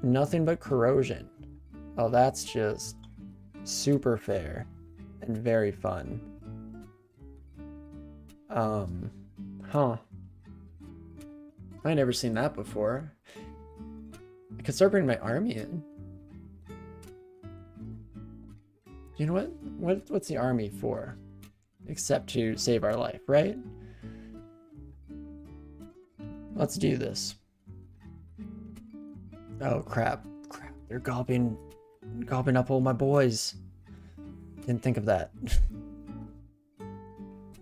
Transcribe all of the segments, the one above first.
nothing but corrosion. Oh, that's just super fair and very fun. Huh. I never seen that before. I could start bringing my army in. You know what? What's the army for? Except to save our life, right? Let's do this. Oh, crap. Crap. They're gobbing up all my boys. Didn't think of that.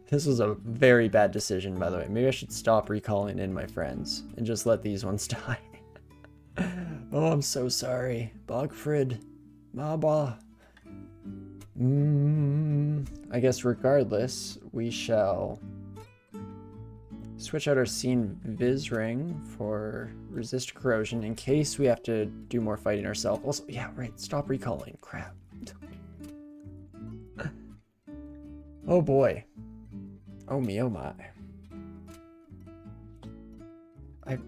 This was a very bad decision, by the way. Maybe I should stop recalling in my friends and just let these ones die. Oh, I'm so sorry. Bogfrid. Maba. I guess regardless, we shall switch out our scene Viz ring for resist corrosion in case we have to do more fighting ourselves. Also, yeah, right. Stop recalling. Crap. Oh boy. Oh me, oh my. A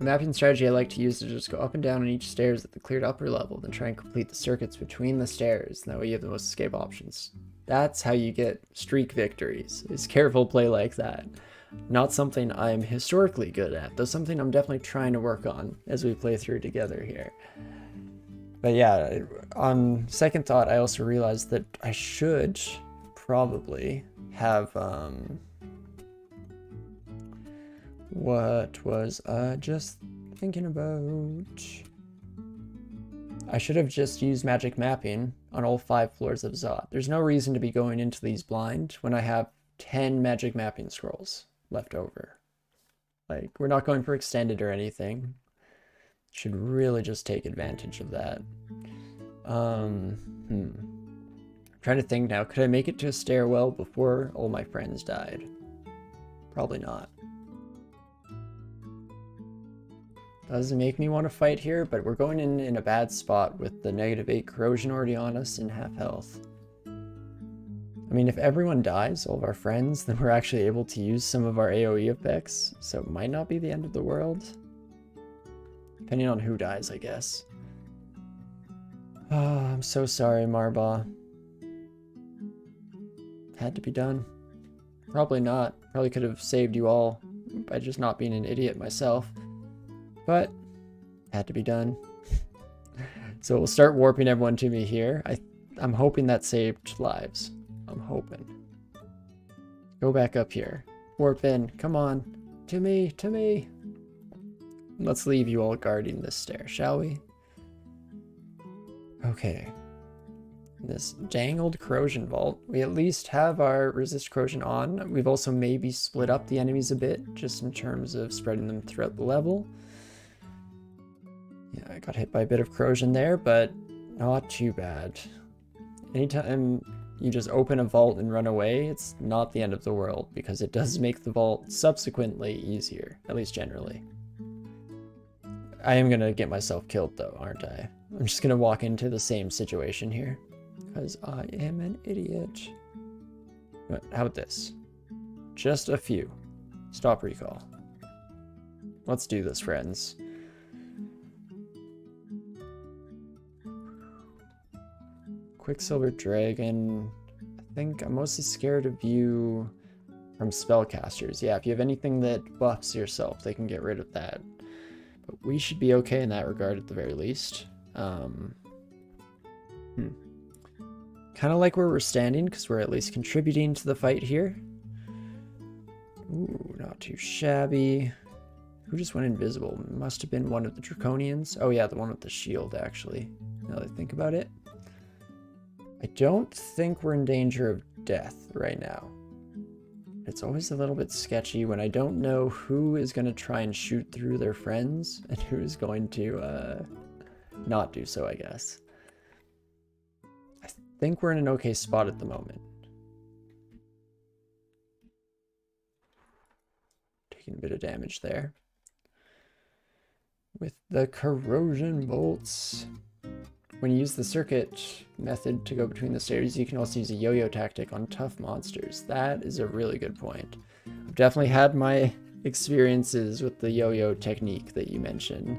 mapping strategy I like to use is just go up and down on each stairs at the cleared upper level, then try and complete the circuits between the stairs. That way you have the most escape options. That's how you get streak victories. Is careful play like that. Not something I'm historically good at, though something I'm definitely trying to work on as we play through together here. But yeah, on second thought, I also realized that I should probably have, what was I just thinking about? I should have just used magic mapping on all 5 floors of Zot. There's no reason to be going into these blind when I have 10 magic mapping scrolls left over. Like, we're not going for extended or anything. Should really just take advantage of that. Trying to think now, could I make it to a stairwell before all my friends died? Probably not. Doesn't make me want to fight here, but we're going in a bad spot with the -8 corrosion already on us and half health. I mean, if everyone dies, all of our friends, then we're actually able to use some of our AoE effects, so it might not be the end of the world. Depending on who dies, I guess. Oh, I'm so sorry, Marba. Had to be done. Probably not. Probably could have saved you all by just not being an idiot myself. But had to be done. So we'll start warping everyone to me here. I'm hoping that saved lives. I'm hoping. Go back up here. Warp in. Come on. To me. To me. Let's leave you all guarding this stair, shall we? Okay. This dang old corrosion vault. We at least have our resist corrosion on. We've also maybe split up the enemies a bit, just in terms of spreading them throughout the level. Yeah, I got hit by a bit of corrosion there, but not too bad. Anytime you just open a vault and run away, it's not the end of the world, because it does make the vault subsequently easier, at least generally. I am going to get myself killed though, aren't I? I'm just going to walk into the same situation here, because I am an idiot. But how about this? Just a few. Stop recall. Let's do this, friends. Quicksilver Dragon. I think I'm mostly scared of you from spellcasters. Yeah, if you have anything that buffs yourself, they can get rid of that. But we should be okay in that regard at the very least. Kind of like where we're standing, because we're at least contributing to the fight here. Ooh, not too shabby. Who just went invisible? Must have been one of the Draconians. Oh yeah, the one with the shield, actually, now that I think about it. I don't think we're in danger of death right now. It's always a little bit sketchy when I don't know who is going to try and shoot through their friends and who is going to not do so, I guess. I think we're in an okay spot at the moment. Taking a bit of damage there. With the corrosion bolts. When you use the circuit method to go between the stairs, you can also use a yo-yo tactic on tough monsters. That is a really good point. I've definitely had my experiences with the yo-yo technique that you mentioned.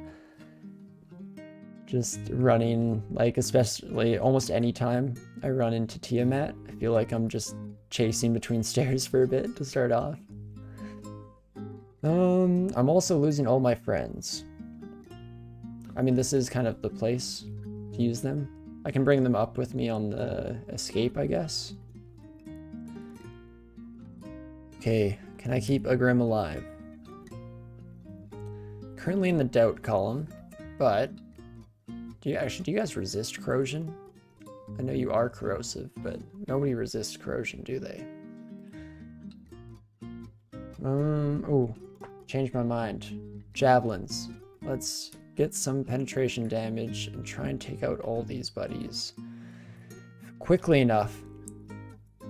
Just running, like, especially almost any time I run into Tiamat, I feel like I'm just chasing between stairs for a bit to start off. I'm also losing all my friends. I mean, this is kind of the place to use them. I can bring them up with me on the escape, I guess. Okay, can I keep a Grim alive? Currently in the doubt column, but do you guys resist corrosion? I know you are corrosive, but nobody resists corrosion, do they? Oh, changed my mind. Javelins. Let's get some penetration damage and try and take out all these buddies quickly enough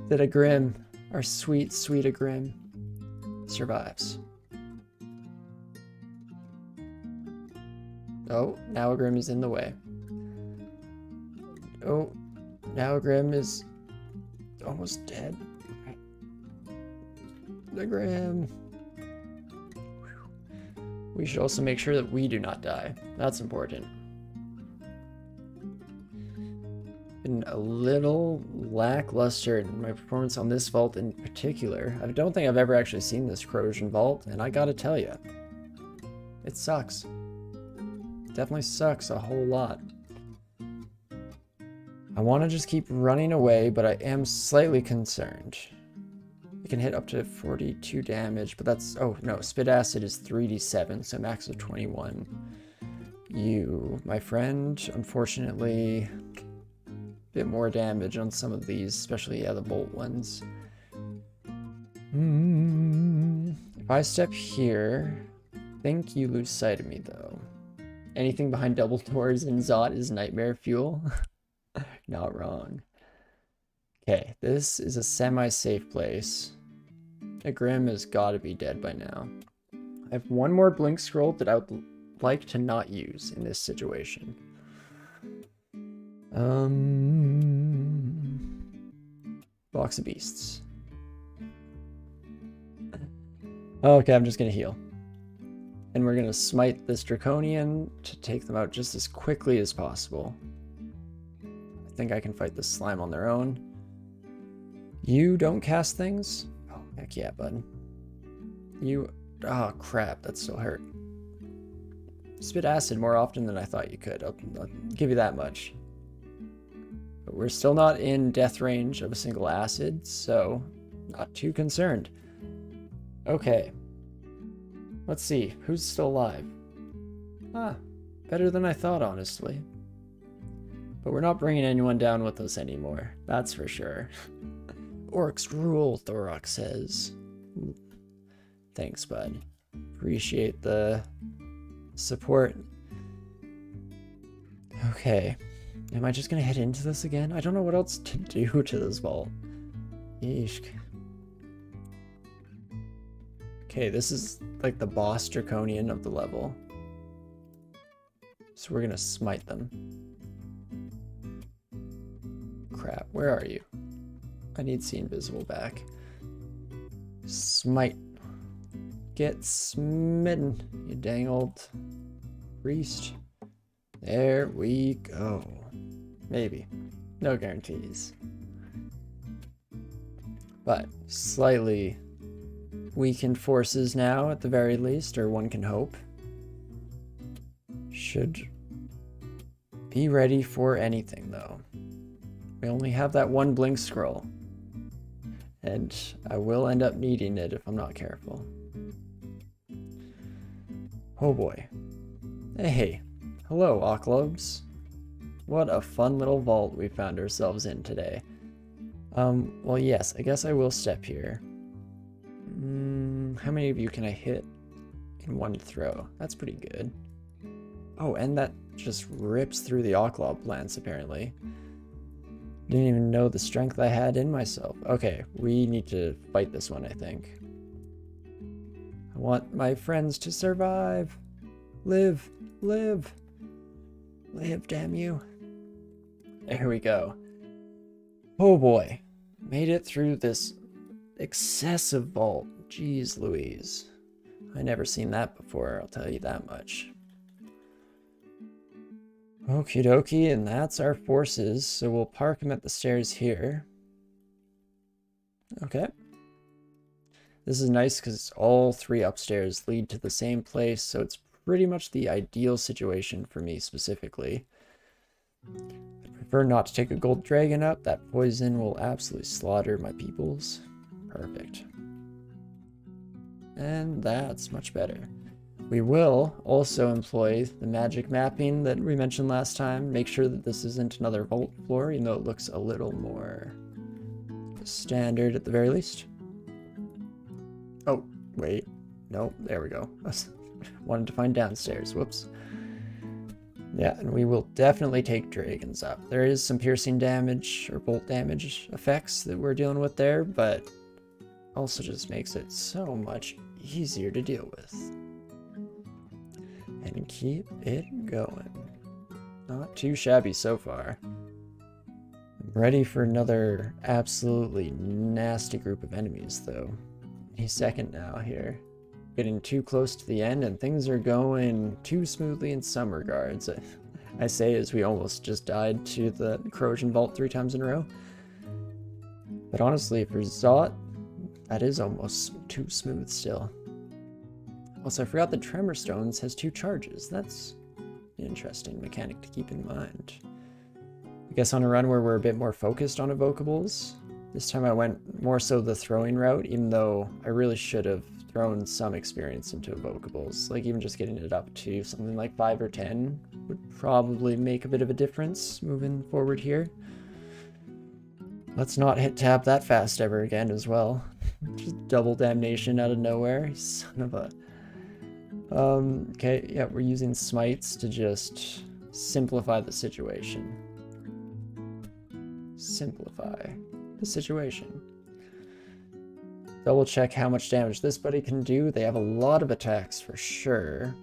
that a Grim, our sweet, sweet a Grim, survives. Oh, now a Grim is in the way. Oh, now a Grim is almost dead. The Grim. We should also make sure that we do not die. That's important. Been a little lackluster in my performance on this vault in particular. I don't think I've ever actually seen this corrosion vault, and I gotta tell you, it sucks. Definitely sucks a whole lot. I want to just keep running away, but I am slightly concerned. It can hit up to 42 damage, but that's... oh, no. Spit Acid is 3d7, so max of 21. You, my friend, unfortunately, a bit more damage on some of these, especially, yeah, the bolt ones. If I step here, I think you lose sight of me, though. Anything behind double doors in Zot is nightmare fuel. Not wrong. Okay, this is a semi-safe place. A Grim has got to be dead by now. I have one more blink scroll that I would like to not use in this situation. Box of Beasts. Okay, I'm just gonna heal. And we're gonna smite this Draconian to take them out just as quickly as possible. I think I can fight this slime on their own. You don't cast things? Oh, heck yeah, bud. You... oh, crap, that still hurt. Spit acid more often than I thought you could. I'll give you that much. But we're still not in death range of a single acid, so not too concerned. Okay. Let's see, who's still alive? Ah, better than I thought, honestly. But we're not bringing anyone down with us anymore, that's for sure. Orcs rule, Thorok says. Thanks, bud. Appreciate the support. Okay. Am I just gonna head into this again? I don't know what else to do to this vault. Yeesh. Okay, this is like the boss Draconian of the level. So we're gonna smite them. Crap, where are you? I need See Invisible back. Smite. Get smitten, you dang old priest. There we go. Maybe. No guarantees. But slightly weakened forces now, at the very least, or one can hope. Should be ready for anything, though. We only have that one blink scroll. And I will end up needing it if I'm not careful. Oh boy. Hey, hello, Oclobes. What a fun little vault we found ourselves in today. Well, yes, I guess I will step here. How many of you can I hit in one throw? That's pretty good. Oh, and that just rips through the Oclob plants, apparently. Didn't even know the strength I had in myself. Okay, we need to fight this one, I think. I want my friends to survive. Live, live, live, damn you. There we go. Oh boy, made it through this excessive vault. Jeez Louise. I never seen that before, I'll tell you that much. Okie dokie, and that's our forces, so we'll park them at the stairs here. Okay. This is nice because all 3 upstairs lead to the same place, so it's pretty much the ideal situation for me specifically. I prefer not to take a gold dragon up. That poison will absolutely slaughter my peoples. Perfect. And that's much better. We will also employ the magic mapping that we mentioned last time. Make sure that this isn't another vault floor, even though it looks a little more standard at the very least. Oh, wait. Nope, there we go. Wanted to find downstairs. Whoops. Yeah, and we will definitely take dragons up. There is some piercing damage or bolt damage effects that we're dealing with there, but also just makes it so much easier to deal with. And keep it going. Not too shabby so far. I'm ready for another absolutely nasty group of enemies, though. Any second now here. Getting too close to the end, and things are going too smoothly in some regards. I say as we almost just died to the corrosion vault 3 times in a row. But honestly, for Zot, that is almost too smooth still. Also, I forgot that Tremor Stones has 2 charges. That's an interesting mechanic to keep in mind. I guess on a run where we're a bit more focused on evocables, this time I went more so the throwing route, even though I really should have thrown some experience into evocables. Like even just getting it up to something like 5 or 10 would probably make a bit of a difference moving forward here. Let's not hit tab that fast ever again as well. Just double damnation out of nowhere. Son of a... okay, yeah, we're using smites to just simplify the situation. Simplify the situation. Double check how much damage this buddy can do. They have a lot of attacks for sure.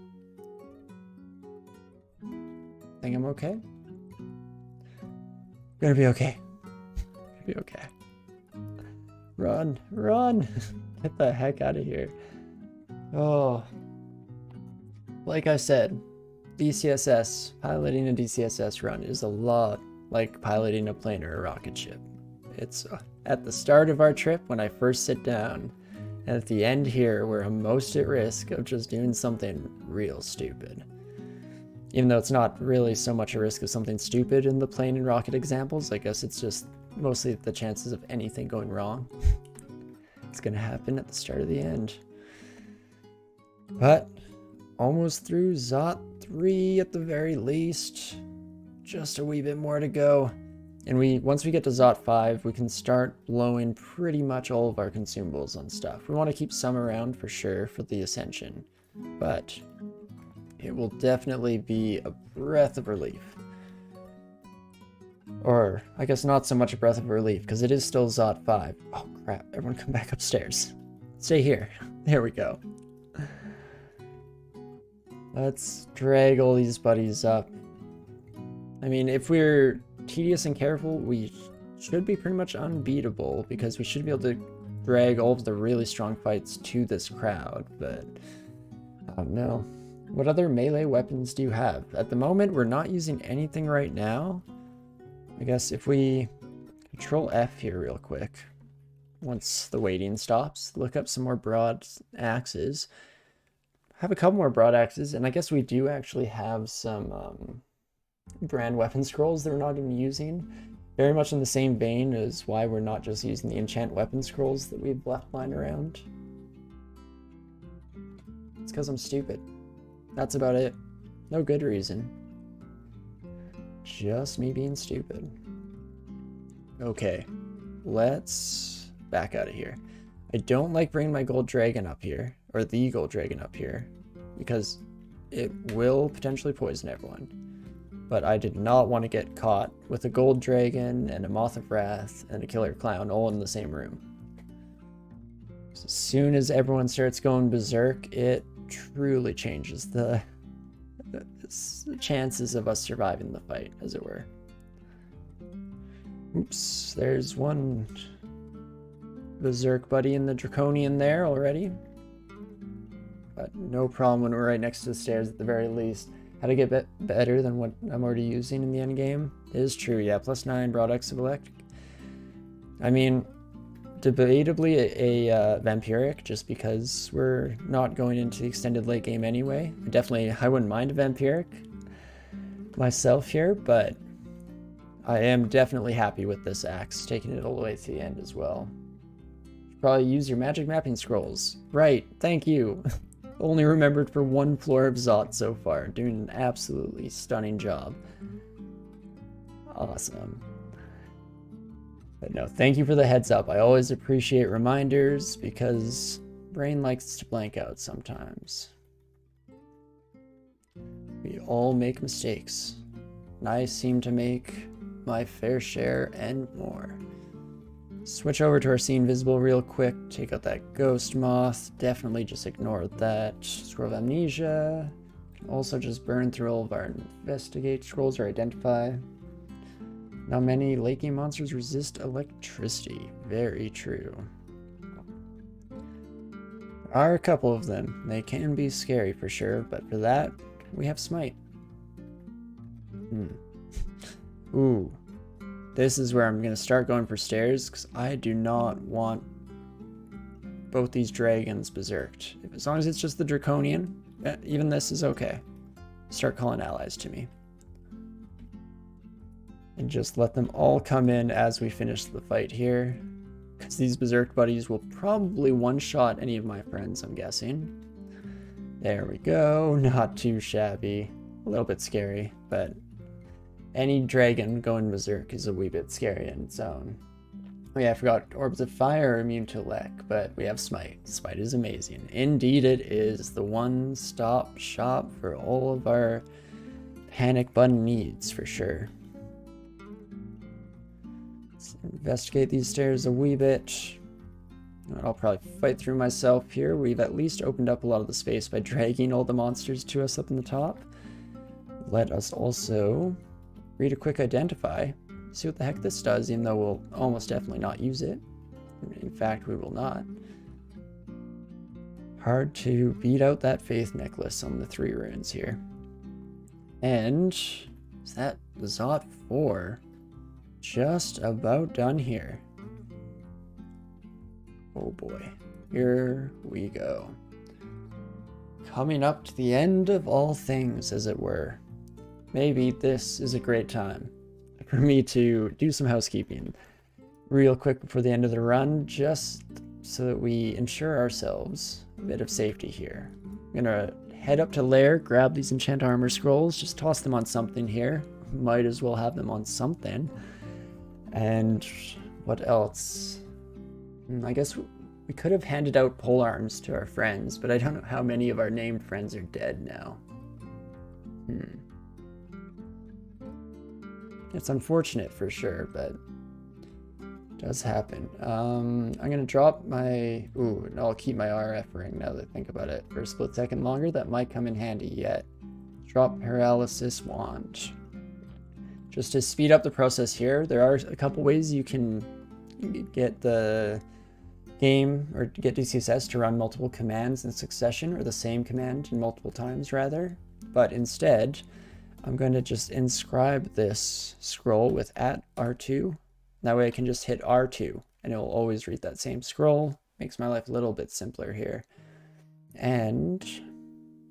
Think I'm okay? Gonna be okay. Gonna be okay. Run, run! Get the heck out of here. Oh. Like I said, DCSS, piloting a DCSS run is a lot like piloting a plane or a rocket ship. It's at the start of our trip when I first sit down, and at the end here where I'm most at risk of just doing something real stupid. Even though it's not really so much a risk of something stupid in the plane and rocket examples, I guess it's just mostly the chances of anything going wrong. It's gonna happen at the start of the end. But almost through Zot 3 at the very least. Just a wee bit more to go. And once we get to Zot 5, we can start blowing pretty much all of our consumables on stuff. We want to keep some around for sure for the Ascension, but it will definitely be a breath of relief. Or, I guess not so much a breath of relief, because it is still Zot 5. Oh crap, everyone come back upstairs. Stay here. There we go. Let's drag all these buddies up. I mean, if we're tedious and careful, we should be pretty much unbeatable, because we should be able to drag all of the really strong fights to this crowd, but I don't know. What other melee weapons do you have? At the moment, we're not using anything right now. I guess if we control F here real quick, once the waiting stops, look up some more broad axes. Have a couple more broad axes, and I guess we do actually have some brand weapon scrolls that we're not even using. Very much in the same vein as why we're not just using the enchant weapon scrolls that we've left lying around. It's because I'm stupid. That's about it. No good reason. Just me being stupid. Okay, let's back out of here. I don't like bringing my gold dragon up here, or the gold dragon up here, because it will potentially poison everyone. But I did not want to get caught with a gold dragon and a moth of wrath and a killer clown all in the same room. So as soon as everyone starts going berserk, it truly changes the chances of us surviving the fight, as it were. Oops, there's one berserk buddy in the draconian there already. But no problem when we're right next to the stairs at the very least. how to get better than what I'm already using in the end game. It is true, yeah, +9 broad X of electric. I mean, debatably a vampiric, just because we're not going into the extended late game anyway. I wouldn't mind a vampiric myself here, but I am definitely happy with this axe, taking it all the way to the end as well. Probably use your magic mapping scrolls. Right, thank you. Only remembered for one floor of Zot so far, doing an absolutely stunning job. Awesome. But no, thank you for the heads up. I always appreciate reminders because brain likes to blank out sometimes. We all make mistakes, and I seem to make my fair share and more. Switch over to our scene visible real quick. Take out that ghost moth. Definitely just ignore that. Scroll of amnesia. Also just burn through all of our investigate scrolls or identify. Now many late game monsters resist electricity. Very true. There are a couple of them. They can be scary for sure, but for that, we have smite. Ooh. This is where I'm going to start going for stairs, because I do not want both these dragons berserked. As long as it's just the draconian, even this is okay. Start calling allies to me. And just let them all come in as we finish the fight here. Because these berserk buddies will probably one-shot any of my friends, I'm guessing. There we go. Not too shabby. A little bit scary, but any dragon going berserk is a wee bit scary in its own. Oh yeah, I forgot Orbs of Fire are immune to Lek, but we have Smite. Smite is amazing. Indeed it is the one-stop shop for all of our panic button needs, for sure. Let's investigate these stairs a wee bit. I'll probably fight through myself here. We've at least opened up a lot of the space by dragging all the monsters to us up in the top. Let us also read a quick identify, see what the heck this does, even though we'll almost definitely not use it. In fact, we will not. Hard to beat out that faith necklace on the 3 runes here. And is that Zot 4? Just about done here. Oh boy, here we go. Coming up to the end of all things, as it were. Maybe this is a great time for me to do some housekeeping real quick before the end of the run, just so that we ensure ourselves a bit of safety here. I'm gonna head up to Lair, grab these enchant armor scrolls, just toss them on something here. Might as well have them on something. And what else? I guess we could have handed out pole arms to our friends, but I don't know how many of our named friends are dead now. It's unfortunate for sure, but it does happen. I'm gonna drop my... Ooh, and I'll keep my RF ring now that I think about it. For a split second longer, that might come in handy yet. Drop paralysis wand. Just to speed up the process here, there are a couple ways you can get the game, or get DCSS to run multiple commands in succession, or the same command in multiple times rather. But instead, I'm going to just inscribe this scroll with @R2. That way I can just hit R2 and it will always read that same scroll. Makes my life a little bit simpler here. And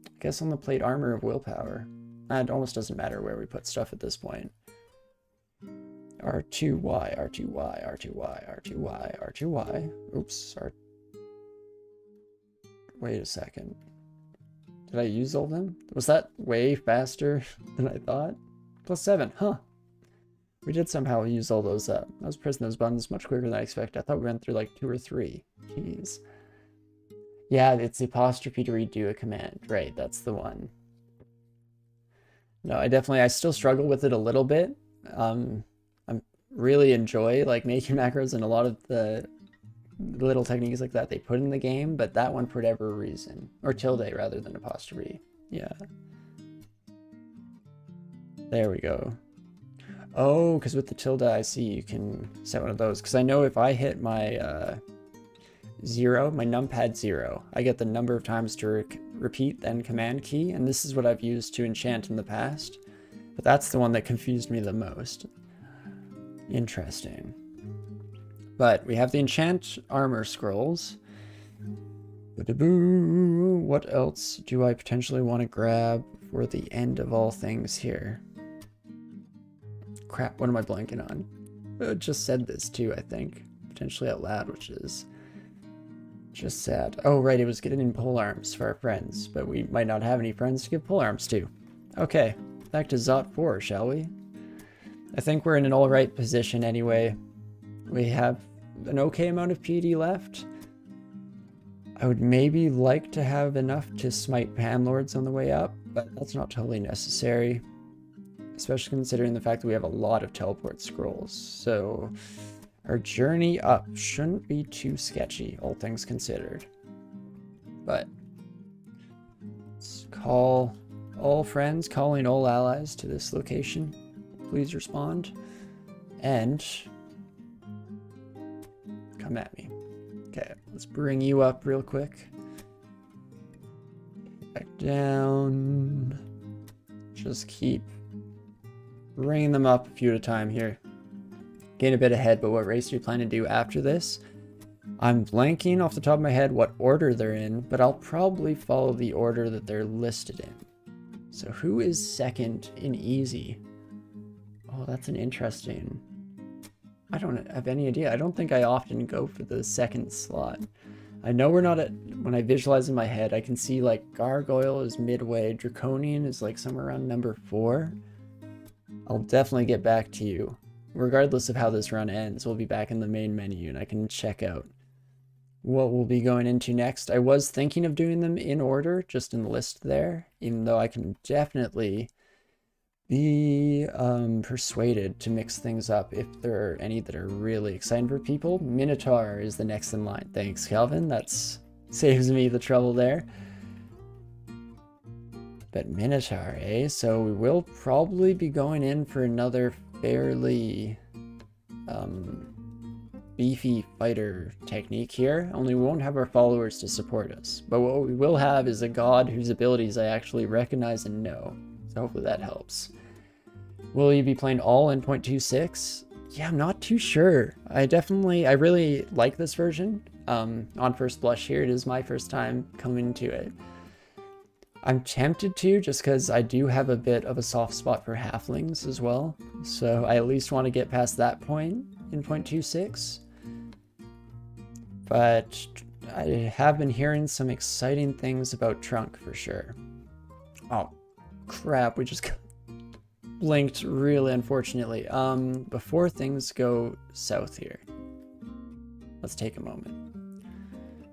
I guess on the plate armor of willpower. It almost doesn't matter where we put stuff at this point. R2Y, R2Y, R2Y, R2Y, R2Y. Oops, wait a second. Did I use all of them? Was that way faster than I thought? +7, huh? We did somehow use all those up. I was pressing those buttons much quicker than I expected. I thought we went through like 2 or 3. Jeez. Yeah, it's the apostrophe to redo a command. Right, that's the one. No, I still struggle with it a little bit. I really enjoy like making macros and a lot of the little techniques like that they put in the game, but that one for whatever reason, or tilde rather than apostrophe. Yeah. There we go. Oh, because with the tilde I see you can set one of those, because I know if I hit my 0, my numpad 0. I get the number of times to repeat then command key, and this is what I've used to enchant in the past. But that's the one that confused me the most. Interesting. But we have the enchant armor scrolls. What else do I potentially want to grab for the end of all things here? Crap, what am I blanking on? I just said this too, I think. Potentially out loud, which is just sad. Oh, right, it was getting pole arms for our friends, but we might not have any friends to give pole arms to. Okay, back to Zot 4, shall we? I think we're in an alright position anyway. We have an okay amount of PD left. I would maybe like to have enough to smite Panlords on the way up, but that's not totally necessary. Especially considering the fact that we have a lot of teleport scrolls. So our journey up shouldn't be too sketchy, all things considered. But let's call all friends, calling all allies to this location. Please respond. And come at me. Okay, let's bring you up real quick. Back down. Just keep bringing them up a few at a time here. Getting a bit ahead, but what race do you plan to do after this? I'm blanking off the top of my head what order they're in, but I'll probably follow the order that they're listed in. So who is second in easy? Oh, that's an interesting... I don't have any idea. I don't think I often go for the second slot. I know we're not at... When I visualize in my head, I can see like Gargoyle is midway, Draconian is like somewhere around number 4. I'll definitely get back to you. Regardless of how this run ends, we'll be back in the main menu and I can check out what we'll be going into next. I was thinking of doing them in order, just in the list there, even though I can definitely be persuaded to mix things up if there are any that are really exciting for people. Minotaur is the next in line. Thanks, Calvin. That saves me the trouble there. But Minotaur, eh? So we will probably be going in for another fairly beefy fighter technique here. Only we won't have our followers to support us. But what we will have is a god whose abilities I actually recognize and know. So hopefully that helps. Will you be playing all in 0.26? Yeah, I'm not too sure. I really like this version. On first blush here, it is my first time coming to it. I'm tempted to, just because I do have a bit of a soft spot for halflings as well. So I at least want to get past that point in 0.26. But I have been hearing some exciting things about Trunk for sure. Oh, crap, we just got blinked really unfortunately. Before things go south here, let's take a moment.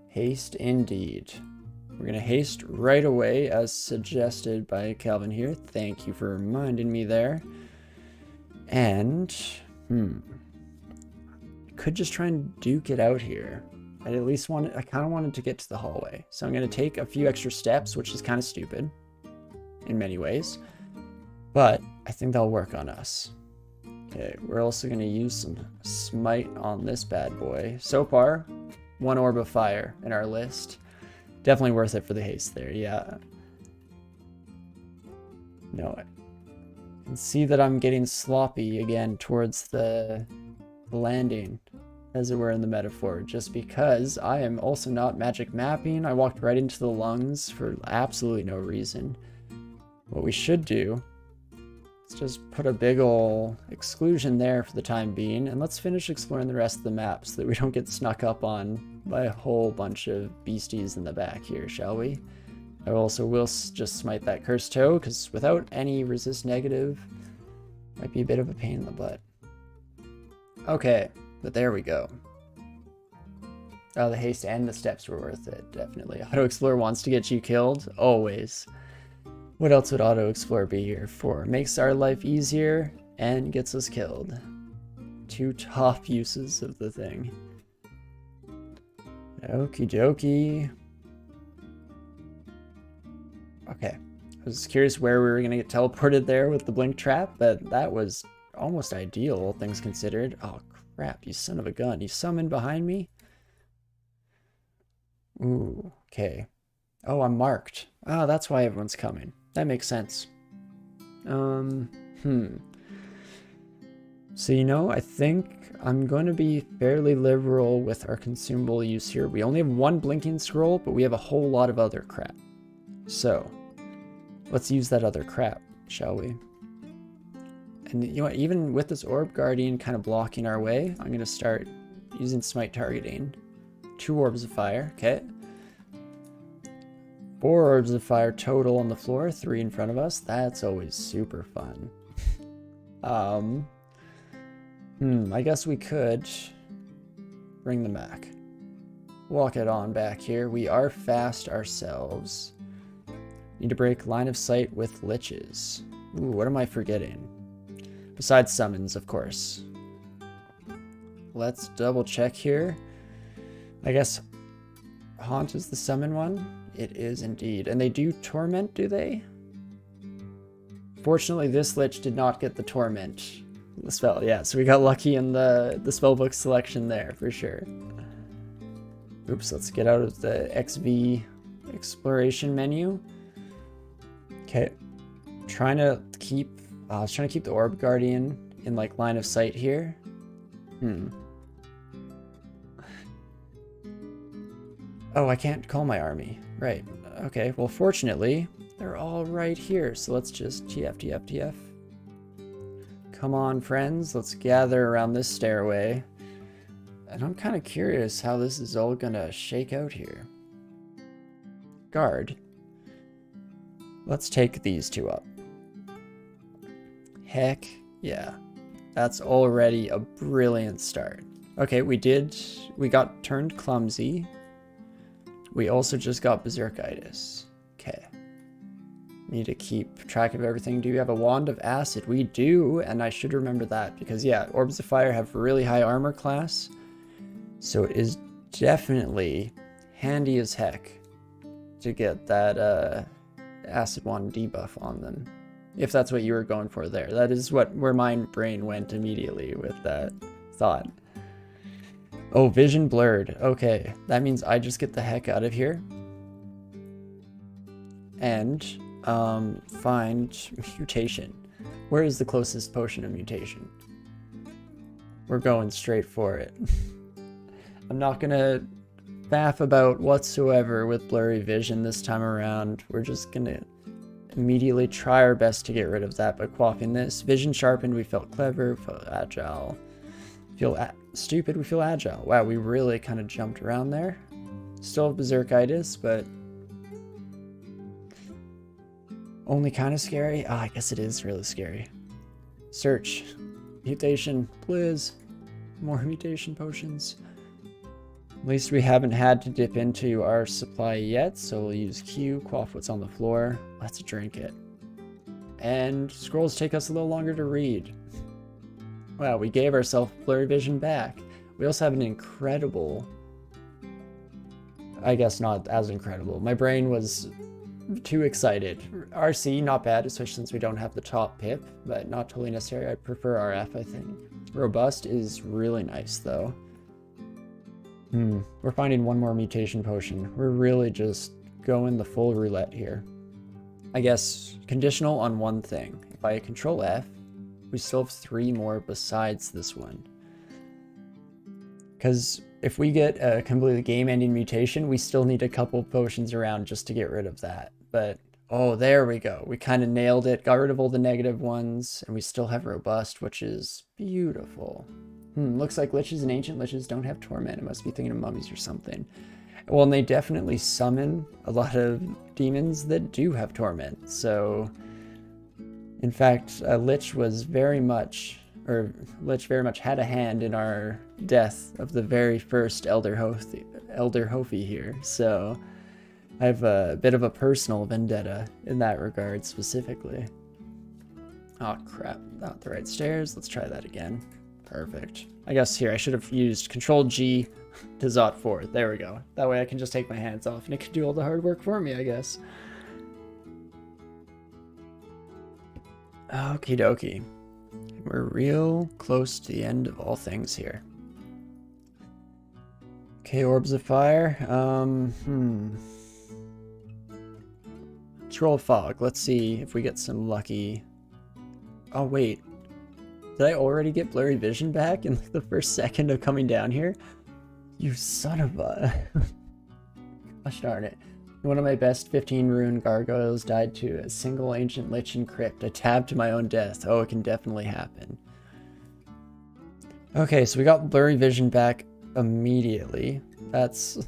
Haste indeed. We're going to haste right away, as suggested by Calvin here. Thank you for reminding me there. And, could just try and duke it out here. I kind of wanted to get to the hallway. So I'm going to take a few extra steps, which is kind of stupid in many ways. But I think that'll work on us. Okay, we're also going to use some smite on this bad boy. So far, 1 orb of fire in our list. Definitely worth it for the haste there, yeah. No, I can see that I'm getting sloppy again towards the landing, as it were in the metaphor, just because I am also not magic mapping. I walked right into the lungs for absolutely no reason. What we should do is just put a big ol' exclusion there for the time being, and let's finish exploring the rest of the map so that we don't get snuck up on by a whole bunch of beasties in the back here, shall we? I also will just smite that cursed toe, because without any resist negative, might be a bit of a pain in the butt. Okay, but there we go. Oh, the haste and the steps were worth it, definitely. Auto Explorer wants to get you killed, always. What else would Auto Explorer be here for? Makes our life easier and gets us killed. 2 top uses of the thing. Okie dokie. Okay. I was curious where we were going to get teleported there with the blink trap, but that was almost ideal, all things considered. Oh, crap, you son of a gun. You summoned behind me? Ooh, okay. Oh, I'm marked. Ah, that's why everyone's coming. That makes sense. So, you know, I think I'm going to be fairly liberal with our consumable use here. We only have one blinking scroll, but we have a whole lot of other crap. So, let's use that other crap, shall we? And you know what, even with this Orb Guardian kind of blocking our way, I'm going to start using Smite targeting. 2 Orbs of Fire, okay. 4 Orbs of Fire total on the floor, 3 in front of us. That's always super fun. I guess we could bring them back. Walk it on back here. We are fast ourselves. Need to break line of sight with liches. Ooh, what am I forgetting? Besides summons, of course. Let's double check here. I guess Haunt is the summon one. It is indeed. And they do Torment, do they? Fortunately, this Lich did not get the Torment. The spell, yeah, so we got lucky in the spellbook selection there, for sure. Oops, let's get out of the XV exploration menu. Okay, I was trying to keep the Orb Guardian in like line of sight here. Oh, I can't call my army. Right. Okay, well fortunately, they're all right here, so let's just TF. Come on, friends, let's gather around this stairway. And I'm kind of curious how this is all gonna shake out here. Guard. Let's take these 2 up. Heck yeah. That's already a brilliant start. Okay, we got turned clumsy. We also just got berserkitis. Okay. Need to keep track of everything. Do you have a Wand of Acid? We do, and I should remember that because, yeah, Orbs of Fire have really high armor class, so it is definitely handy as heck to get that Acid Wand debuff on them, if that's what you were going for there. That is where my brain went immediately with that thought. Oh, vision blurred. Okay, that means I just get the heck out of here and find mutation. Where is the closest potion of mutation? We're going straight for it. I'm not gonna faff about whatsoever with blurry vision this time around. We're just gonna immediately try our best to get rid of that by quaffing this. Vision sharpened, we felt clever, felt agile. Feel stupid, we feel agile. Wow, we really kind of jumped around there. Still have berserkitis, but only kind of scary? Ah, I guess it is really scary. Search. Mutation, please. More mutation potions. At least we haven't had to dip into our supply yet, so we'll use Q, quaff what's on the floor. Let's drink it. And scrolls take us a little longer to read. Wow, we gave ourselves blurry vision back. We also have an incredible... I guess not as incredible. My brain was too excited. RC, not bad, especially since we don't have the top pip, but not totally necessary. I prefer RF, I think. Robust is really nice, though. We're finding one more mutation potion. We're really just going the full roulette here. I guess conditional on one thing. If I control F, we still have 3 more besides this one. Because if we get a completely game-ending mutation, we still need a couple potions around just to get rid of that. But, oh, there we go. We kind of nailed it, got rid of all the negative ones, and we still have Robust, which is beautiful. Looks like Liches and Ancient Liches don't have Torment. I must be thinking of mummies or something. Well, and they definitely summon a lot of demons that do have Torment. So, in fact, Lich very much had a hand in our death of the very first Elder Hofi here. So, I have a bit of a personal vendetta in that regard specifically. Oh crap, not the right stairs. Let's try that again. Perfect. I guess here I should have used Control G to Zot forward. There we go. That way I can just take my hands off and it can do all the hard work for me, I guess. Okie dokie. We're real close to the end of all things here. Okay, orbs of fire. Troll fog. Let's see if we get some lucky. Oh wait, did I already get blurry vision back in like the first second of coming down here? You son of a. Gosh darn it. One of my best 15 rune gargoyles died to a single ancient lich in crypt. A tab to my own death. Oh, it can definitely happen. Okay, so we got blurry vision back immediately. That's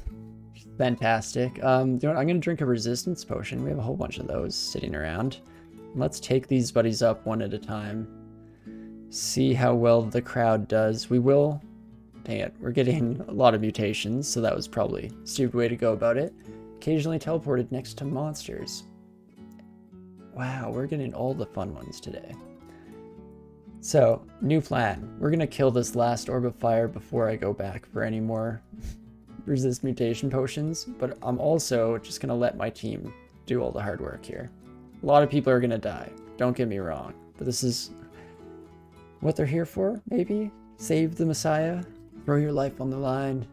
fantastic. You know what? I'm gonna drink a resistance potion. We have a whole bunch of those sitting around. Let's take these buddies up one at a time. See how well the crowd does. We will. Dang it, we're getting a lot of mutations, so that was probably a stupid way to go about it. Occasionally teleported next to monsters. Wow, we're getting all the fun ones today. So, new plan. We're gonna kill this last orb of fire before I go back for any more resist mutation potions, but I'm also just gonna let my team do all the hard work here. A lot of people are gonna die, don't get me wrong, but this is what they're here for, maybe? Save the Messiah, throw your life on the line.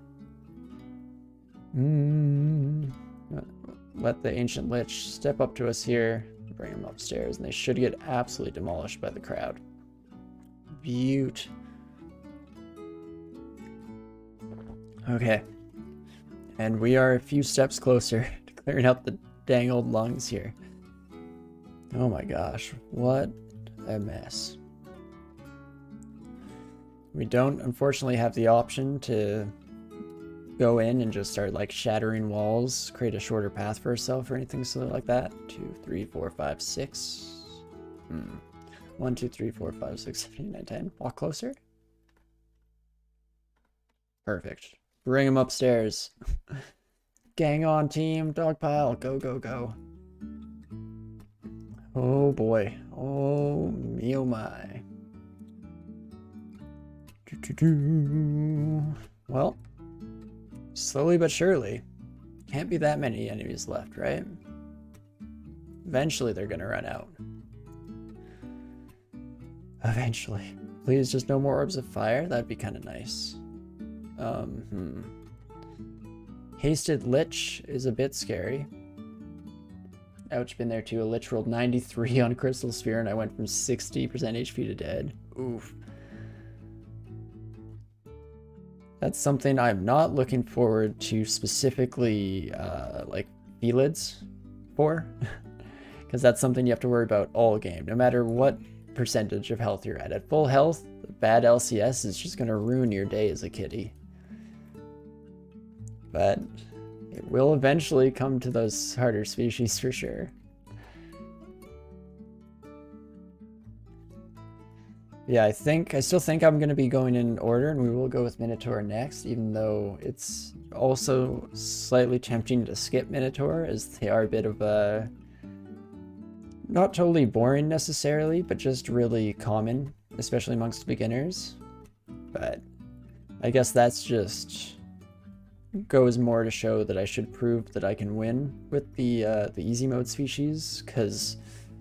Let the ancient lich step up to us here, bring him upstairs, and they should get absolutely demolished by the crowd. Beaut. Okay. And we are a few steps closer to clearing out the dang old lungs here. Oh my gosh, what a mess. We don't, unfortunately, have the option to go in and just start like shattering walls, create a shorter path for ourselves or anything silly like that. 2, 3, 4, 5, 6. 1, 2, 3, 4, 5, 6, 7, 8, 9, 10. Walk closer. Perfect. Bring him upstairs. Gang on, team. Dogpile. Go, go, go. Oh boy. Oh me, oh my. Well, slowly but surely. Can't be that many enemies left, right? Eventually they're gonna run out. Eventually. Please, just no more orbs of fire. That'd be kind of nice. Hasted Lich is a bit scary. Ouch, been there too. A Lich rolled 93 on Crystal Sphere and I went from 60% HP to dead. Oof. That's something I'm not looking forward to specifically, like, Felids for. Because that's something you have to worry about all game, no matter what percentage of health you're at. At full health, bad LCS is just going to ruin your day as a kitty. But it will eventually come to those harder species for sure. Yeah, I still think I'm going to be going in order, and we will go with Minotaur next, even though it's also slightly tempting to skip Minotaur, as they are a bit of a... not totally boring necessarily, but just really common, especially amongst beginners. But I guess that's just goes more to show that I should prove that I can win with the easy mode species, because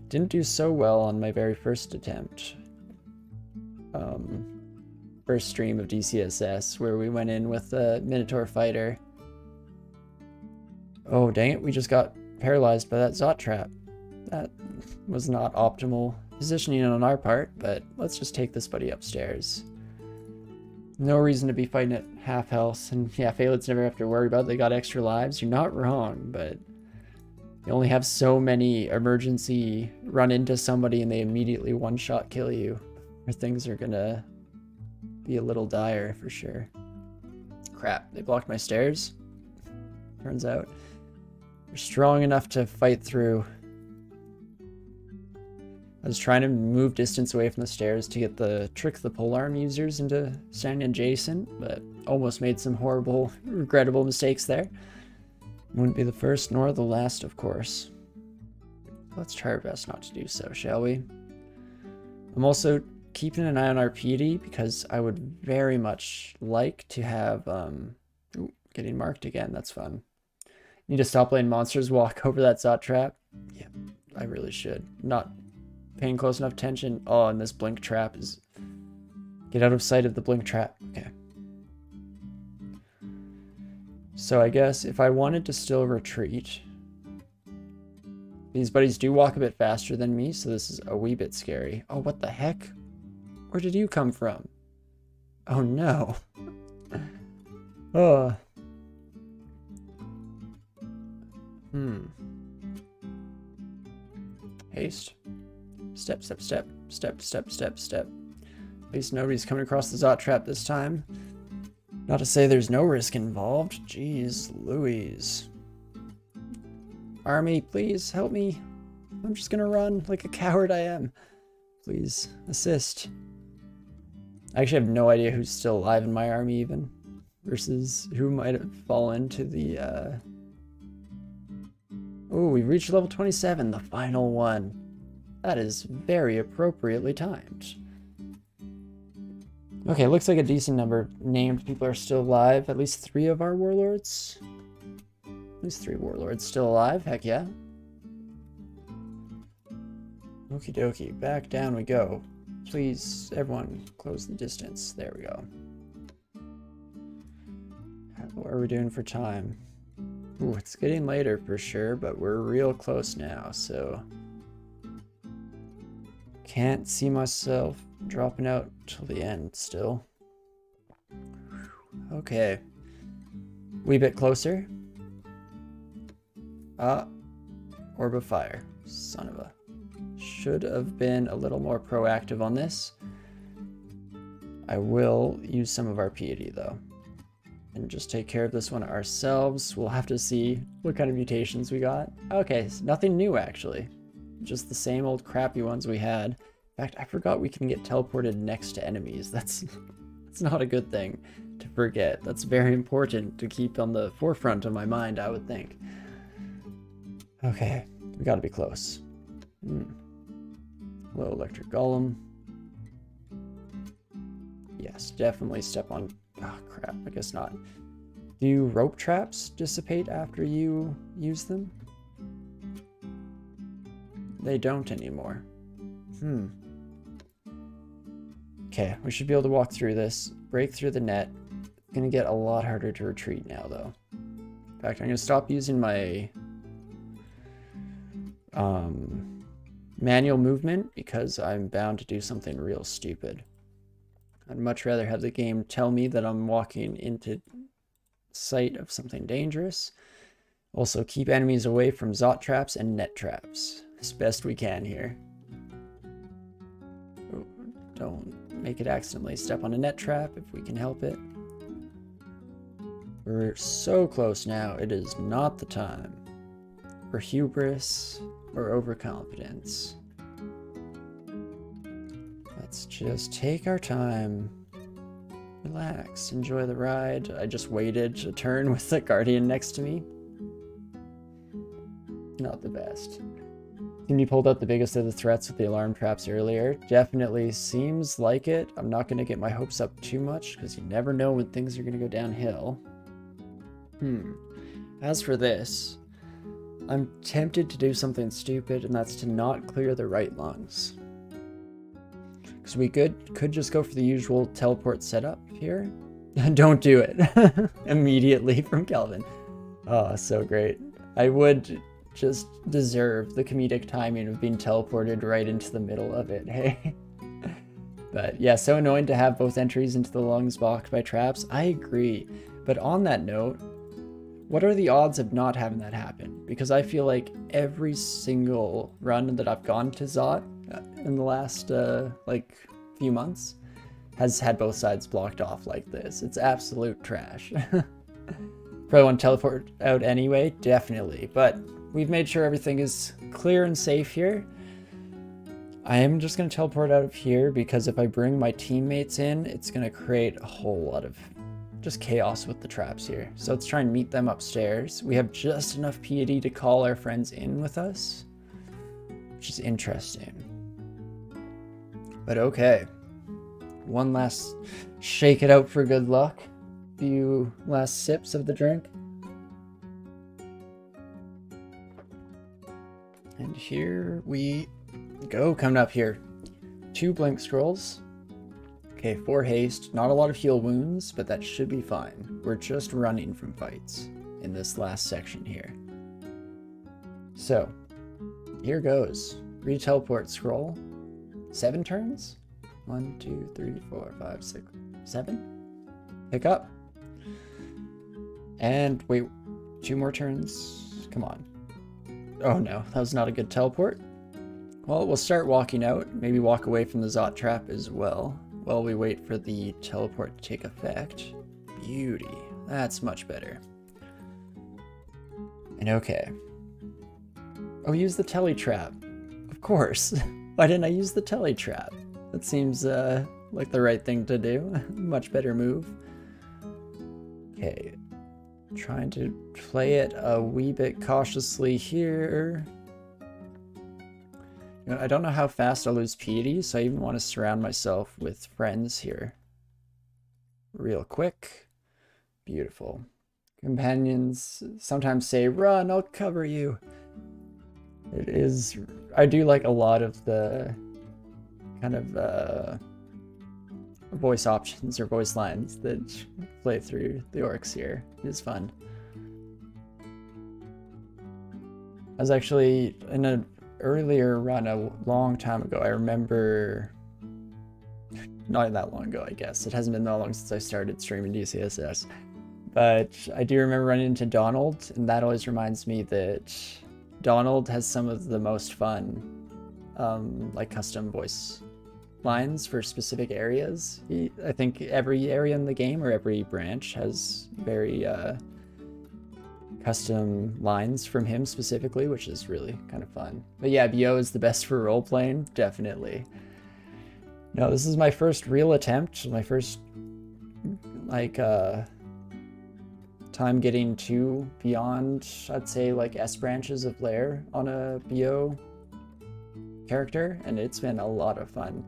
didn't do so well on my very first attempt. First stream of DCSS, where we went in with the Minotaur fighter. Oh dang it, we just got paralyzed by that Zot trap. That was not optimal positioning on our part, but let's just take this buddy upstairs. No reason to be fighting at half health, and yeah, Phallids never have to worry about they got extra lives. You're not wrong, but you only have so many emergency run into somebody and they immediately one-shot kill you, or things are gonna be a little dire for sure. Crap, they blocked my stairs. Turns out they're strong enough to fight through. I was trying to move distance away from the stairs to get trick the polearm users into standing adjacent, but almost made some horrible, regrettable mistakes there. Wouldn't be the first nor the last, of course. Let's try our best not to do so, shall we? I'm also keeping an eye on our PD because I would very much like to have, ooh, getting marked again, that's fun. Need to stop letting monsters walk over that Zot trap? Yeah, I really should. Not paying close enough attention. Oh, and this blink trap is... Get out of sight of the blink trap. Okay. So I guess if I wanted to still retreat, these buddies do walk a bit faster than me, so this is a wee bit scary. Oh, what the heck? Where did you come from? Oh no. Oh. Haste. Step, step, step, step, step, step, step. At least nobody's coming across the Zot trap this time. Not to say there's no risk involved. Jeez Louise. Army, please help me. I'm just gonna run like a coward I am. Please, assist. I actually have no idea who's still alive in my army even. Versus who might have fallen to the, Oh, we've reached level 27, the final one. That is very appropriately timed. Okay, looks like a decent number of named people are still alive. At least 3 of our warlords. At least 3 warlords still alive, heck yeah. Okie dokie, back down we go. Please, everyone, close the distance. There we go. What are we doing for time? Ooh, it's getting later for sure, but we're real close now, so... Can't see myself dropping out till the end still. Okay. Wee bit closer. Orb of Fire. Son of a... Should have been a little more proactive on this. I will use some of our piety though. And just take care of this one ourselves. We'll have to see what kind of mutations we got. Okay, so nothing new actually. Just the same old crappy ones we had. In fact, I forgot we can get teleported next to enemies. That's not a good thing to forget. That's very important to keep on the forefront of my mind, I would think. Okay, we gotta be close. Hello, Electric Golem. Yes, definitely step on... Oh, crap, I guess not. Do rope traps dissipate after you use them? They don't anymore. Okay, we should be able to walk through this, break through the net. It's gonna get a lot harder to retreat now, though. In fact, I'm gonna stop using my manual movement because I'm bound to do something real stupid. I'd much rather have the game tell me that I'm walking into sight of something dangerous. Also, keep enemies away from Zot traps and net traps as best we can here. Ooh, don't make it accidentally step on a net trap if we can help it. We're so close now, it is not the time for hubris or overconfidence. Let's just take our time, relax, enjoy the ride. I just waited a turn with the guardian next to me. Not the best. Team, you pulled out the biggest of the threats with the alarm traps earlier. Definitely seems like it. I'm not going to get my hopes up too much because you never know when things are going to go downhill. As for this, I'm tempted to do something stupid, and that's to not clear the right lungs. Because we could just go for the usual teleport setup here. Don't do it. Immediately from Kelvin. Oh, so great. I would just deserve the comedic timing of being teleported right into the middle of it, hey? But yeah, so annoying to have both entries into the lungs blocked by traps. I agree. But on that note, what are the odds of not having that happen? Because I feel like every single run that I've gone to Zot in the last, like, few months has had both sides blocked off like this. It's absolute trash. Probably want to teleport out anyway, definitely. But we've made sure everything is clear and safe here. I am just going to teleport out of here because if I bring my teammates in, it's going to create a whole lot of just chaos with the traps here. So let's try and meet them upstairs. We have just enough piety to call our friends in with us, which is interesting. But okay. One last shake it out for good luck. Few last sips of the drink. And here we go. Coming up here. 2 blink scrolls. Okay, 4 haste. Not a lot of heal wounds, but that should be fine. We're just running from fights in this last section here. So, here goes. Re-teleport scroll. 7 turns? 1, 2, 3, 4, 5, 6, 7? Pick up. And wait, 2 more turns? Come on. Oh no, that was not a good teleport. Well, we'll start walking out. Maybe walk away from the Zot trap as well, while we wait for the teleport to take effect. Beauty. That's much better. And okay. Oh, use the tele trap. Of course. Why didn't I use the tele trap? That seems like the right thing to do. Much better move. Okay. Trying to play it a wee bit cautiously here. You know, I don't know how fast I'll lose piety, so I even want to surround myself with friends here. Real quick. Beautiful. Companions sometimes say, "Run, I'll cover you." It is... I do like a lot of the kind of voice options or voice lines that play through the orcs here. It is fun. I was actually in an earlier run a long time ago. I remember... Not that long ago, I guess. It hasn't been that long since I started streaming DCSS. But I do remember running into Donald, and that always reminds me that Donald has some of the most fun like custom voice lines for specific areas. I think every area in the game or every branch has very custom lines from him specifically, which is really kind of fun. But yeah, BO is the best for role-playing, definitely. No, this is my first real attempt, my first like time getting to beyond, I'd say, like S branches of Lair on a BO character, and it's been a lot of fun.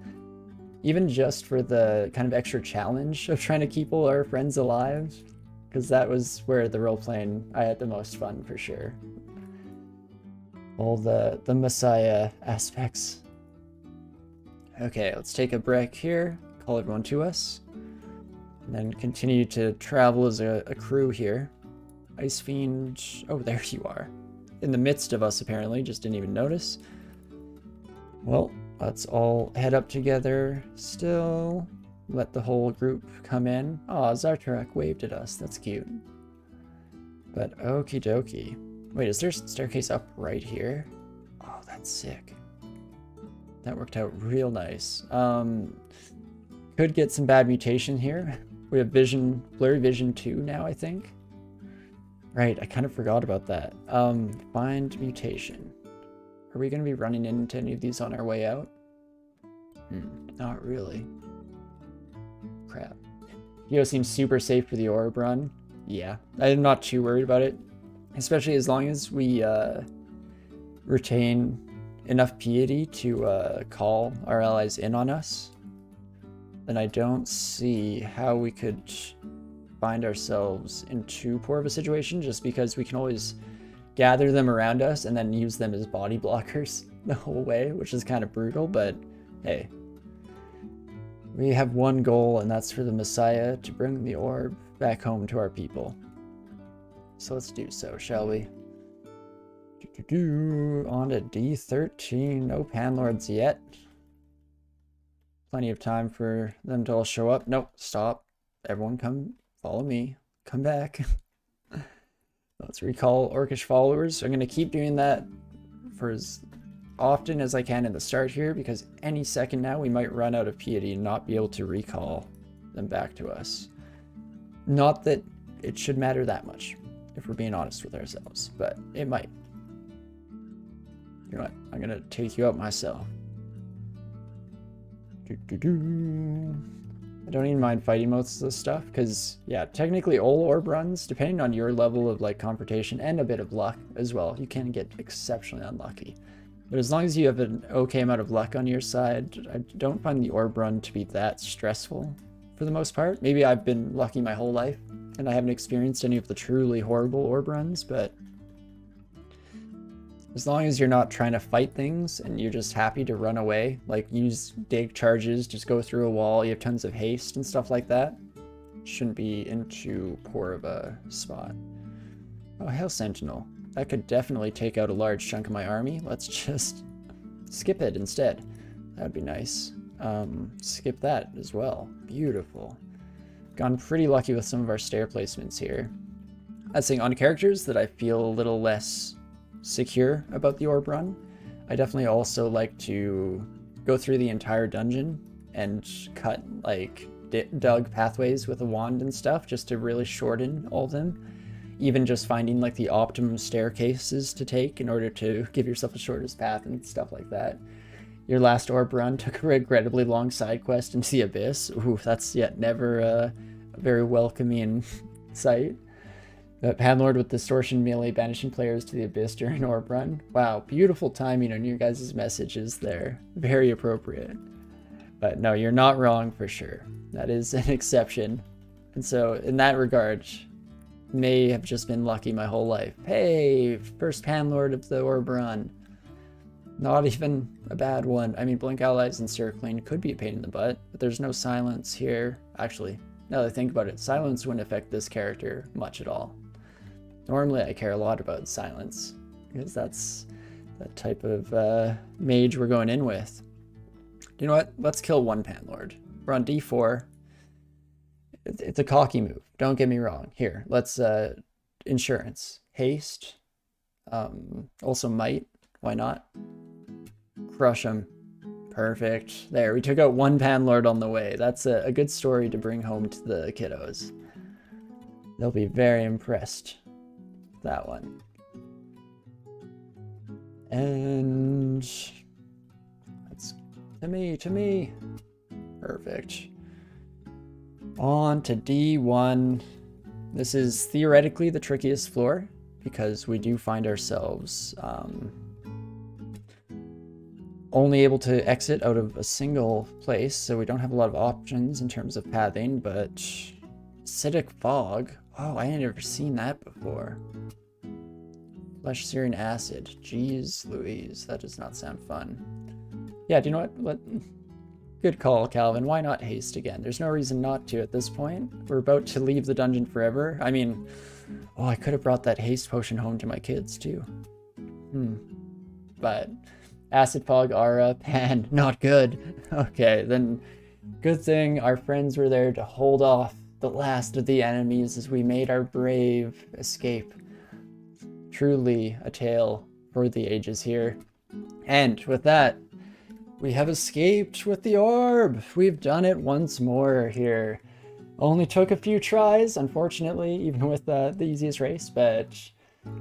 Even just for the kind of extra challenge of trying to keep all our friends alive, because that was where the role-playing I had the most fun for sure. All the Messiah aspects. Okay, let's take a break here, call everyone to us, and then continue to travel as a crew here. Ice Fiend, oh, there you are. In the midst of us, apparently, just didn't even notice. Well, let's all head up together still. Let the whole group come in. Aw, Zartarak waved at us. That's cute. But okie dokie. Wait, is there a staircase up right here? Oh, that's sick. That worked out real nice. Could get some bad mutation here. We have vision, blurry vision 2 now, I think. Right, I kind of forgot about that. Find mutation. Are we going to be running into any of these on our way out? Not really. Crap. Yo seems super safe for the orb run. Yeah, I'm not too worried about it. Especially as long as we retain enough piety to call our allies in on us. Then I don't see how we could find ourselves in too poor of a situation, just because we can always gather them around us and then use them as body blockers the whole way, which is kind of brutal, but hey. We have one goal, and that's for the Messiah to bring the orb back home to our people. So let's do so, shall we? On to D13. No Panlords yet. Plenty of time for them to all show up. Nope, stop. Everyone come, follow me. Come back. Let's recall Orcish followers. I'm going to keep doing that for as often as I can in the start here, because any second now we might run out of piety and not be able to recall them back to us. Not that it should matter that much, if we're being honest with ourselves, but it might. You know what? I'm going to take you out myself. I don't even mind fighting most of this stuff, because, yeah, technically all orb runs, depending on your level of, like, confrontation and a bit of luck as well, you can get exceptionally unlucky. But as long as you have an okay amount of luck on your side, I don't find the orb run to be that stressful for the most part. Maybe I've been lucky my whole life, and I haven't experienced any of the truly horrible orb runs, but As long as you're not trying to fight things and you're just happy to run away, like use dig charges, just go through a wall, you have tons of haste and stuff like that, shouldn't be in too poor of a spot. Oh, Hail Sentinel. That could definitely take out a large chunk of my army. Let's just skip it instead. That would be nice. Skip that as well. Beautiful. Gone pretty lucky with some of our stair placements here. I'd say on characters that I feel a little less secure about the orb run, I definitely also like to go through the entire dungeon and cut like dug pathways with a wand and stuff just to really shorten all of them. Even just finding like the optimum staircases to take in order to give yourself the shortest path and stuff like that. Your last orb run took a regrettably long side quest into the abyss. Ooh, that's yet never a very welcoming sight. But Panlord with Distortion melee banishing players to the abyss during orb run. Wow, beautiful timing on your guys' messages there. Very appropriate. But no, you're not wrong for sure. That is an exception. And so in that regard, may have just been lucky my whole life. Hey, first Panlord of the orb run. Not even a bad one. I mean, Blink Allies and Circling could be a pain in the butt, but there's no silence here. Actually, now that I think about it, silence wouldn't affect this character much at all. Normally I care a lot about silence, because that's that type of mage we're going in with. You know what? Let's kill one Panlord. We're on D4. It's a cocky move. Don't get me wrong. Here, let's insurance. Haste. Also might. Why not? Crush him. Perfect. There, we took out one Panlord on the way. That's a good story to bring home to the kiddos. They'll be very impressed. That one. And that's to me. Perfect. On to D1. This is theoretically the trickiest floor because we do find ourselves only able to exit out of a single place, so we don't have a lot of options in terms of pathing, but acidic fog. Oh, I had never seen that before. Flesh searing acid. Jeez Louise, that does not sound fun. Yeah, do you know what? Good call, Calvin. Why not haste again? There's no reason not to at this point. We're about to leave the dungeon forever. I mean, oh, I could have brought that haste potion home to my kids too. But acid fog, aura, pan, not good. Okay, then good thing our friends were there to hold off the last of the enemies as we made our brave escape. Truly a tale for the ages here. And with that, we have escaped with the orb. We've done it once more here. Only took a few tries, unfortunately, even with the easiest race, but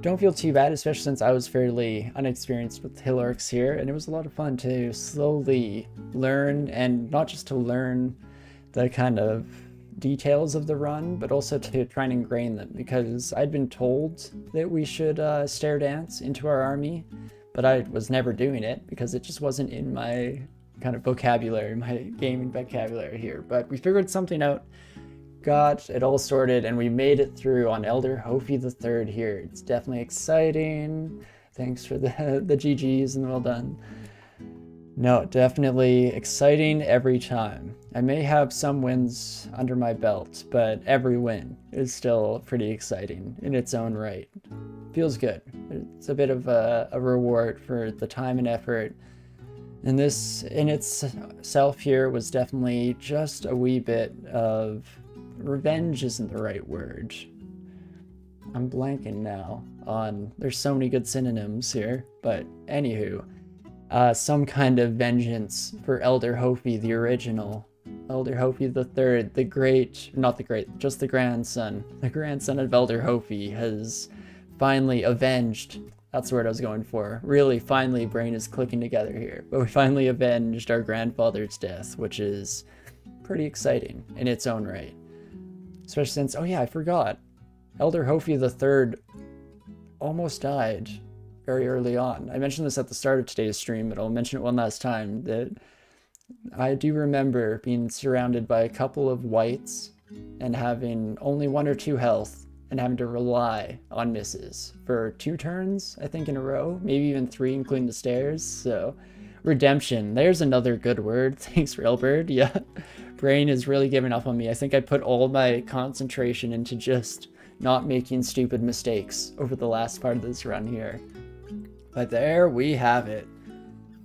don't feel too bad, especially since I was fairly unexperienced with hill orcs here, and it was a lot of fun to slowly learn, and not just to learn the kind of details of the run, but also to try and ingrain them, because I'd been told that we should stair dance into our army, but I was never doing it because it just wasn't in my kind of vocabulary, my gaming vocabulary here. But we figured something out, got it all sorted, and we made it through on Elder Hofi III here. It's definitely exciting. Thanks for the GGs and well done. No, definitely exciting every time. I may have some wins under my belt, but every win is still pretty exciting in its own right. Feels good. It's a bit of a reward for the time and effort. And this in itself here was definitely just a wee bit of revenge isn't the right word. I'm blanking now on, there's so many good synonyms here, but anywho, some kind of vengeance for Elder Hofi, the original. Elder Hofi III, the great, not the great, just the grandson of Elder Hofi has finally avenged, that's the word I was going for. Really, finally, brain is clicking together here. But we finally avenged our grandfather's death, which is pretty exciting in its own right. Especially since, oh yeah, I forgot. Elder Hofi III almost died very early on. I mentioned this at the start of today's stream, but I'll mention it one last time, that I do remember being surrounded by a couple of wights and having only 1 or 2 health and having to rely on misses for 2 turns, I think, in a row, maybe even 3, including the stairs. So redemption, there's another good word. Thanks, Railbird. Yeah, brain is really giving up on me. I think I put all my concentration into just not making stupid mistakes over the last part of this run here. But there we have it.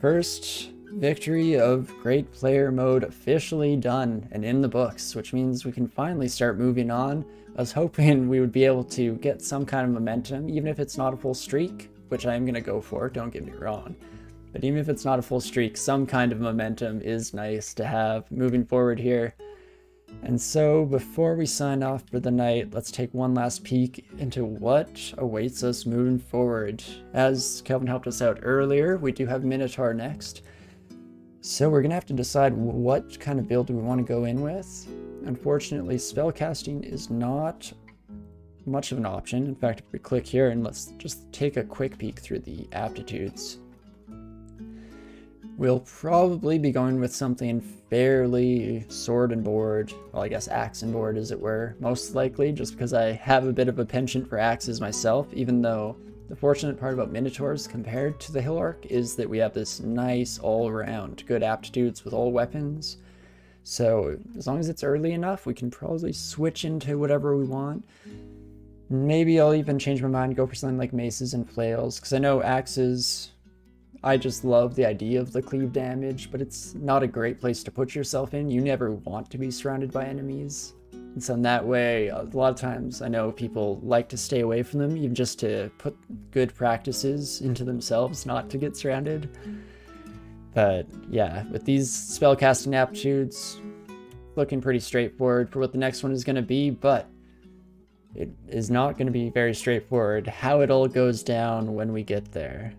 First victory of Great Player Mode officially done and in the books, which means we can finally start moving on. I was hoping we would be able to get some kind of momentum, even if it's not a full streak, which I am going to go for, don't get me wrong. But even if it's not a full streak, some kind of momentum is nice to have moving forward here. And so before we sign off for the night, let's take one last peek into what awaits us moving forward. As Kelvin helped us out earlier, we do have Minotaur next. So we're going to have to decide what kind of build do we want to go in with. Unfortunately, spellcasting is not much of an option. In fact, if we click here and let's just take a quick peek through the aptitudes. We'll probably be going with something fairly sword and board, well, I guess axe and board as it were, most likely, just because I have a bit of a penchant for axes myself, even though the fortunate part about Minotaurs compared to the Hill Arc is that we have this nice all-around good aptitudes with all weapons. So as long as it's early enough, we can probably switch into whatever we want. Maybe I'll even change my mind and go for something like maces and flails, because I know axes, I just love the idea of the cleave damage, but it's not a great place to put yourself in. You never want to be surrounded by enemies. And so in that way, a lot of times I know people like to stay away from them, even just to put good practices into themselves, not to get surrounded. But yeah, with these spellcasting aptitudes, looking pretty straightforward for what the next one is going to be, but it is not going to be very straightforward how it all goes down when we get there.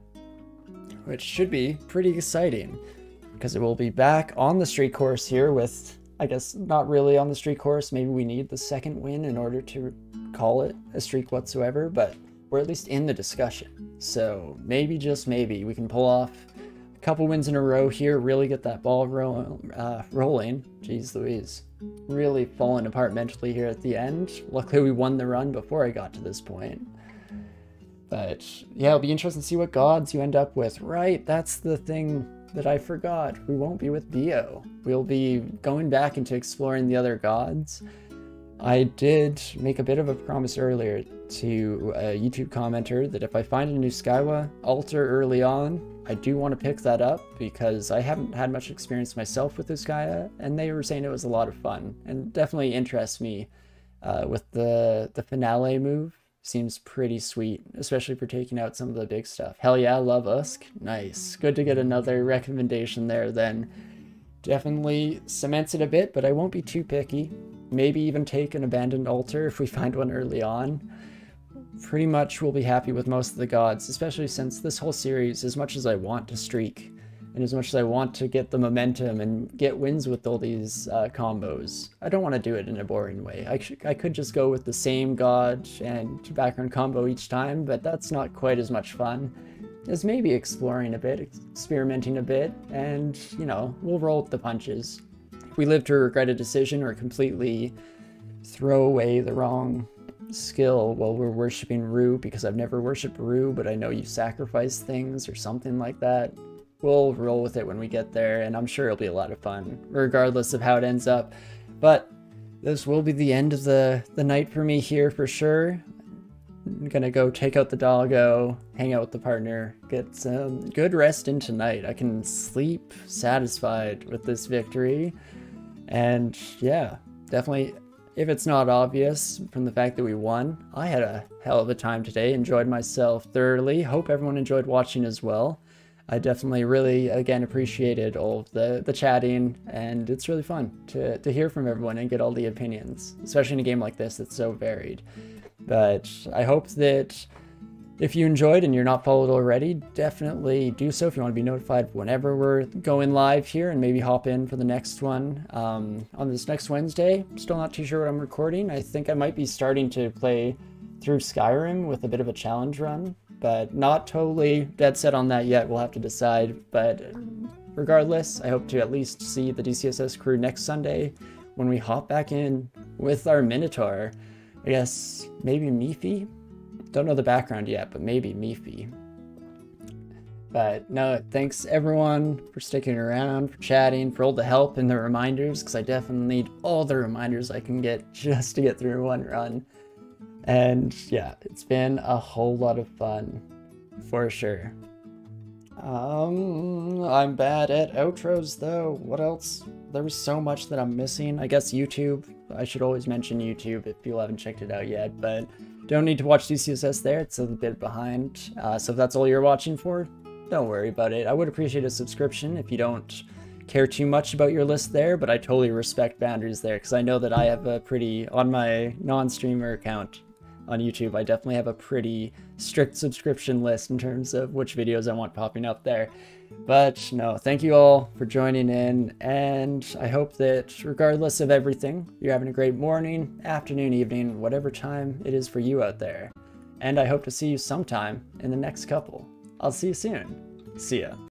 Which should be pretty exciting, because it will be back on the street course here with, I guess, not really on the street course. Maybe we need the second win in order to call it a streak whatsoever, but we're at least in the discussion. So maybe, just maybe, we can pull off a couple wins in a row here, really get that ball rolling. Jeez Louise. Really falling apart mentally here at the end. Luckily we won the run before I got to this point. But yeah, it'll be interesting to see what gods you end up with. Right, that's the thing that I forgot. We won't be with Dio. We'll be going back into exploring the other gods. I did make a bit of a promise earlier to a YouTube commenter that if I find a new Skyway altar early on, I do want to pick that up, because I haven't had much experience myself with Uskaya, and they were saying it was a lot of fun, and definitely interests me with the finale move. Seems pretty sweet, especially for taking out some of the big stuff. Hell yeah, love Usk. Nice. Good to get another recommendation there then. Definitely cements it a bit, but I won't be too picky. Maybe even take an abandoned altar if we find one early on. Pretty much we'll be happy with most of the gods, especially since this whole series, as much as I want to streak, and as much as I want to get the momentum and get wins with all these combos, I don't want to do it in a boring way. I could just go with the same god and background combo each time, but that's not quite as much fun as maybe exploring a bit, experimenting a bit, and, you know, we'll roll with the punches. If we live to regret a decision or completely throw away the wrong skill while we're worshipping Rue, because I've never worshipped Rue, but I know you sacrifice things or something like that, we'll roll with it when we get there, and I'm sure it'll be a lot of fun, regardless of how it ends up. But this will be the end of the night for me here for sure. I'm gonna go take out the doggo, hang out with the partner, get some good rest in tonight. I can sleep satisfied with this victory. And yeah, definitely, if it's not obvious from the fact that we won, I had a hell of a time today, enjoyed myself thoroughly. Hope everyone enjoyed watching as well. I definitely really, again, appreciated all of the chatting, and it's really fun to hear from everyone and get all the opinions, especially in a game like this that's so varied. But I hope that if you enjoyed and you're not followed already, definitely do so if you want to be notified whenever we're going live here, and maybe hop in for the next one on this next Wednesday. Still not too sure what I'm recording. I think I might be starting to play through Skyrim with a bit of a challenge run, but not totally dead set on that yet. We'll have to decide. But regardless, I hope to at least see the DCSS crew next Sunday when we hop back in with our Minotaur. I guess maybe Meefy? Don't know the background yet, but maybe Meefy. But no, thanks everyone for sticking around, for chatting, for all the help and the reminders, because I definitely need all the reminders I can get just to get through one run. And yeah, it's been a whole lot of fun, for sure. I'm bad at outros though. What else? There was so much that I'm missing. I guess YouTube. I should always mention YouTube if people haven't checked it out yet, but don't need to watch DCSS there. It's a bit behind. So if that's all you're watching for, don't worry about it. I would appreciate a subscription if you don't care too much about your list there, but I totally respect boundaries there because I know that I have a pretty, on my non-streamer account on YouTube, I definitely have a pretty strict subscription list in terms of which videos I want popping up there. But no, thank you all for joining in, and I hope that regardless of everything, you're having a great morning, afternoon, evening, whatever time it is for you out there. And I hope to see you sometime in the next couple. I'll see you soon. See ya.